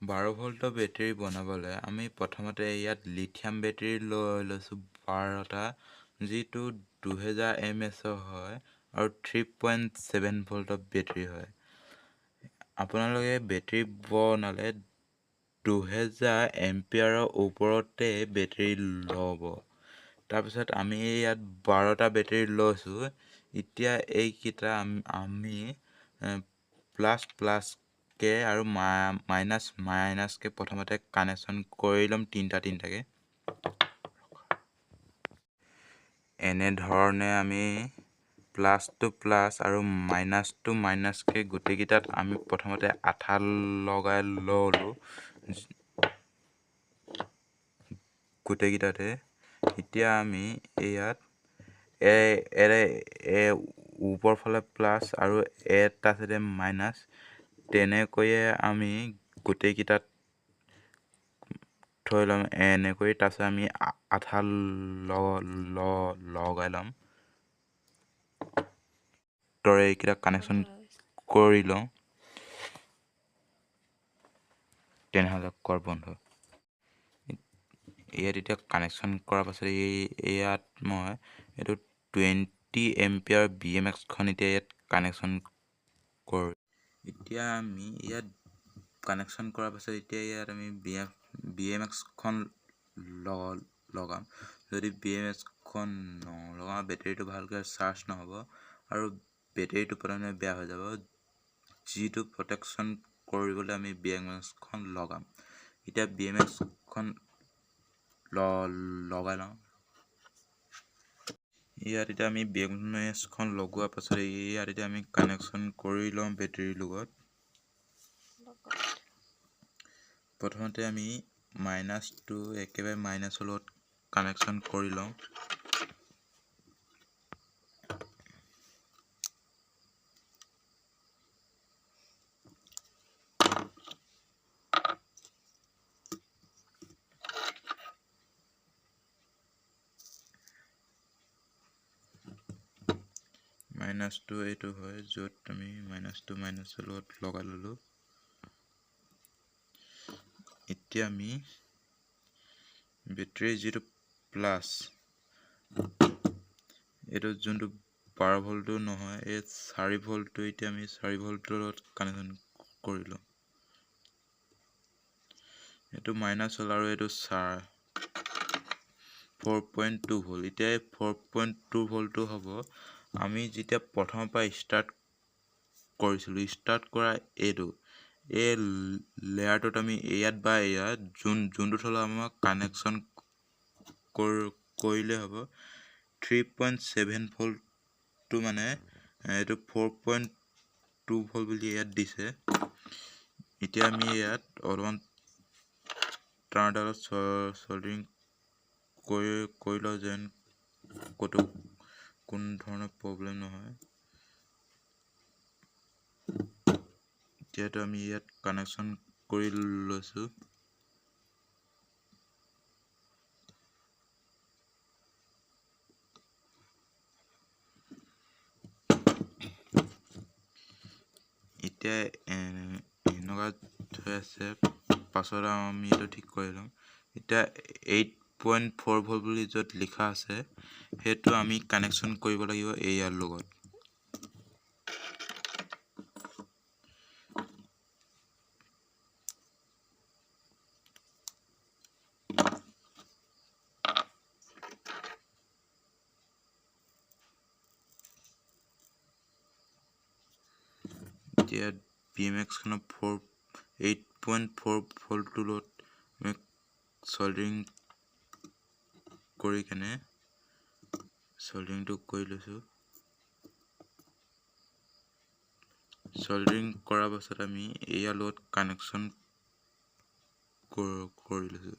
12 ভোল্টৰ battery বনাবলৈ আমি প্ৰথমতে ইয়াত লিথিয়াম বেটাৰী লৈ লৈছোঁ 12টা, যিটো 2000 mAh হয় আৰু 3.7 ভোল্টৰ বেটাৰী হয়। আপোনালোকে বেটাৰী বনালে 2000 এম্পিয়াৰৰ ওপৰতে বেটাৰী ল'ব। তাৰপিছত আমি ইয়াত 12টা বেটাৰী লৈছোঁ। এতিয়া এইকেইটা আমি প্লাছকে আৰু মাইনাছকে প্ৰথমতে কানেকশ্যন কৰি ল'ম তিনিটাকৈ। এনেধৰণে আমি প্লাছ টু প্লাছ আৰু মাইনাছকে গোটেইকেইটাত আমি প্ৰথমতে আঠা লগাই ল'লোঁ গোটেইকেইটাতে। এতিয়া আমি ইয়াত ওপৰ ফালে প্লাছ আৰু এটা চাইডে মাইনাছ, তেনেকৈয়ে আমি গোটেইকেইটাত থৈ ল'ম এনেকৈ। তাৰপিছত আমি আঠা লগাই ল'ম। তৰে এইকেইটা কানেকশ্যন কৰি লওঁ। তেনেহ'লে কৰ বন্ধ। ইয়াত এতিয়া কানেকশ্যন কৰাৰ পাছত ইয়াত মই এইটো 20 এম্পিয়াৰ BMX এতিয়া ইয়াত কানেকশ্যন কৰোঁ। এতিয়া আমি ইয়াত কানেকশ্যন কৰাৰ পাছত এতিয়া ইয়াত আমি BMX লগাম। যদি BMX নলগাওঁ বেটেৰীটো ভালকৈ চাৰ্জ নহ'ব আৰু বেটেৰীটো প্ৰথমে বেয়া হৈ যাব। যিটো প্ৰটেকশ্যন কৰিবলৈ আমি BMX লগাম। এতিয়া BMX লগাই লওঁ। ইয়াত এতিয়া আমি BMX লগোৱাৰ পাছত ইয়াত এতিয়া আমি কানেকশ্যন কৰি লওঁ বেটেৰীৰ লগত। প্ৰথমতে আমি মাইনাছটো একেবাৰে মাইনাছৰ লগত কানেকশ্যন কৰি লওঁ। মাইনাছটো এইটো হয় য'ত আমি মাইনাছৰ লগত লগাই ল'লোঁ। এতিয়া আমি বেটেৰীৰ যিটো প্লাছ, এইটো যোনটো 12 ভোল্টটো নহয়, এই 4 ভোল্টটো এতিয়া আমি 4 ভোল্টৰ লগত কানেকশ্যন কৰি লওঁ। এইটো মাইনাছ হ'ল আৰু এইটো 4.2 ভোল্ট। এতিয়া এই 4.2 ভোল্টটো হ'ব আমি যেতিয়া প্ৰথমৰ পৰা ষ্টাৰ্ট কৰিছিলোঁ। ষ্টাৰ্ট কৰা এই লেয়াৰটোত আমি ইয়াত বা ইয়াত যোনটোত হ'লেও আমাক কানেকশ্যন কৰিলে হ'ব। 3.7 ভোল্টটো মানে এইটো 4.2 ভোল্ট বুলি ইয়াত দিছে। এতিয়া আমি ইয়াত অলপমান তাঁৰডালত চল্ডাৰিং কৰি লওঁ যেন ক'তো কোনো ধৰণৰ প্ৰব্লেম নহয়। এতিয়াতো আমি ইয়াত কানেকশ্যন কৰি লৈছোঁ। এতিয়া এনেকুৱা হৈ আছে, পাছত আমি এইটো ঠিক কৰি ল'ম। এতিয়া 8.4 ভোল্ট বুলি য'ত লিখা আছে সেইটো আমি কানেকশ্যন কৰিব লাগিব ইয়াৰ লগত। এতিয়া BMX 8.4 ভোল্টটোৰ লগত আমি চল্ডাৰিং কৰি কেনে চল্ডাৰিংটো কৰি লৈছোঁ। চল্ডাৰিং কৰাৰ পাছত আমি ইয়াৰ লগত কানেকশ্যন কৰি লৈছোঁ।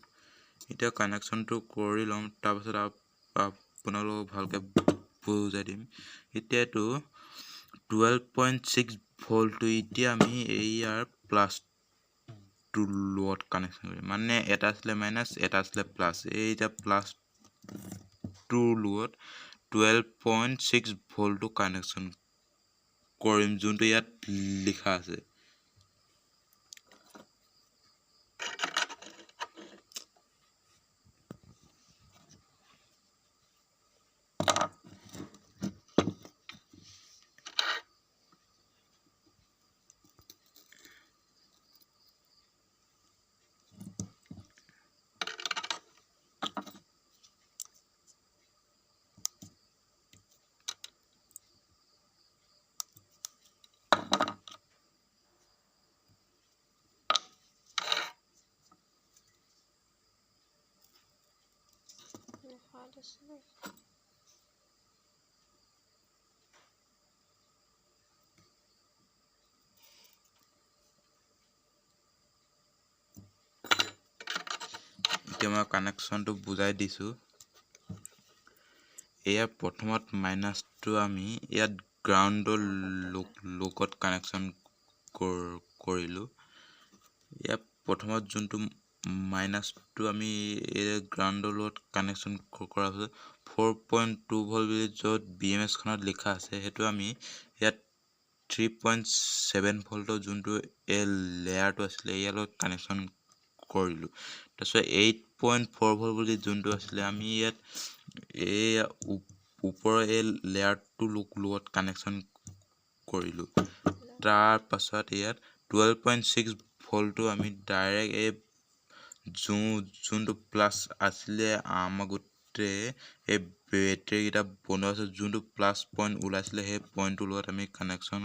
এতিয়া কানেকশ্যনটো কৰি ল'ম, তাৰপাছত আপোনালোকক ভালকৈ বুজাই দিম। এতিয়াতো 12.6 ভোল্টটো এতিয়া আমি ইয়াৰ প্লাছটো লগত কানেকশ্যন কৰিম। মানে এটা আছিলে মাইনাছ, এটা আছিলে প্লাছ। এই এতিয়া প্লাছটোৰ লগত 12.6 ভোল্টটো কানেকশ্যন কৰিম, যোনটো ইয়াত লিখা আছে। এতিয়া মই কানেকশ্যনটো বুজাই দিছোঁ। এয়া প্ৰথমত মাইনাছটো আমি ইয়াত গ্ৰাউণ্ডৰ লোকত কানেকশ্যন কৰিলোঁ। ইয়াত প্ৰথমত যোনটো মাইনাছটো আমি গ্ৰাউণ্ডৰ লগত কানেকশ্যন কৰাৰ পিছত 4.2 ভল্ট বুলি য'ত BMS খনত লিখা আছে সেইটো আমি ইয়াত 3.7 ভল্টৰ যোনটো লেয়াৰটো আছিলে ইয়াৰ লগত কানেকশ্যন কৰিলোঁ। তাৰপিছত 8.4 ভল্ট বুলি যোনটো আছিলে আমি ইয়াত ওপৰৰ লেয়াৰটো লগত কানেকশ্যন কৰিলোঁ। তাৰ পাছত ইয়াত 12.6 ভল্টটো আমি ডাইৰেক্ট যোনটো প্লাছ আছিলে আমাৰ গোটেই এই বেটেৰীকেইটা বনোৱা আছে যোনটো প্লাছ পইণ্ট ওলাইছিলে সেই পইণ্টটোৰ লগত আমি কানেকশ্যন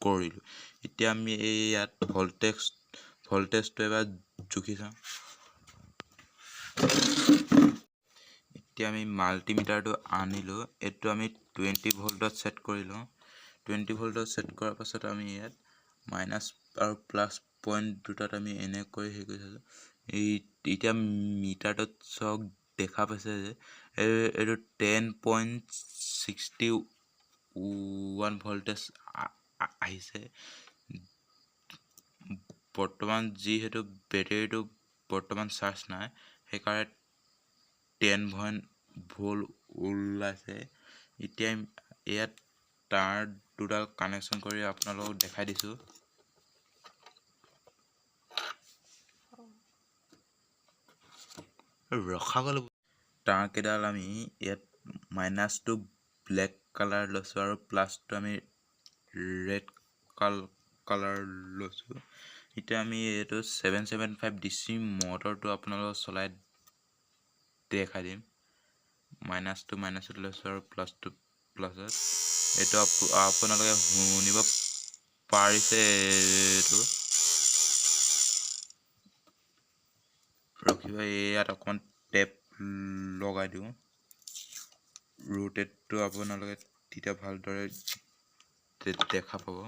কৰিলোঁ। এতিয়া আমি ইয়াত ভল্টেজটো এবাৰ জুখি চাওঁ। এতিয়া আমি মাল্টিমিটাৰটো আনিলোঁ। এইটো আমি 20 ভল্টত ছেট কৰি লওঁ। 20 ভল্টত ছেট কৰাৰ পাছত আমি ইয়াত মাইনাছ আৰু প্লাছ পইণ্ট দুটাত আমি এনেকৈ কৰি চাইছোঁ। এতিয়া মিটাৰটোত চাওক দেখা পাইছে যে এইটো 10.61 ভল্টেজ আহিছে। বৰ্তমান যিহেতু বেটেৰীটো বৰ্তমান চাৰ্জ নাই সেইকাৰণে 10 ভল্ট ওলাইছে। এতিয়া ইয়াত তাঁৰ দুডাল কানেকশ্যন কৰি আপোনালোকক দেখাই দিছোঁ। তাঁৰকেইডাল আমি ইয়াত মাইনাছটো ব্লেক কালাৰ লৈছোঁ আৰু প্লাছটো আমি ৰেড কালাৰ লৈছোঁ। এতিয়া আমি এইটো 775 DC মটৰটো আপোনালোকক চলাই দেখাই দিম। মাইনাছটো মাইনাছত লৈছোঁ আৰু প্লাছটো প্লাছত। এইটো আপোনালোকে শুনিব পাৰিছে। এইটো ৰখিব, ইয়াত অকণমান টেপ লগাই দিওঁ। ৰোটেটটো আপোনালোকে তেতিয়া ভালদৰে দেখা পাব।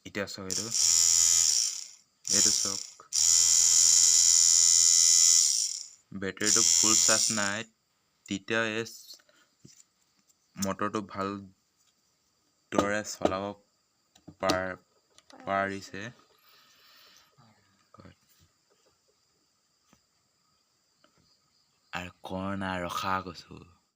এতিয়া চাওক এইটো চাওক বেটেৰীটো ফুল চাৰ্জ নাই তেতিয়া মটৰটো ভালদৰে চলাব পাৰিছে। আৰু কৰ্ণা ৰখা কৈছোঁ।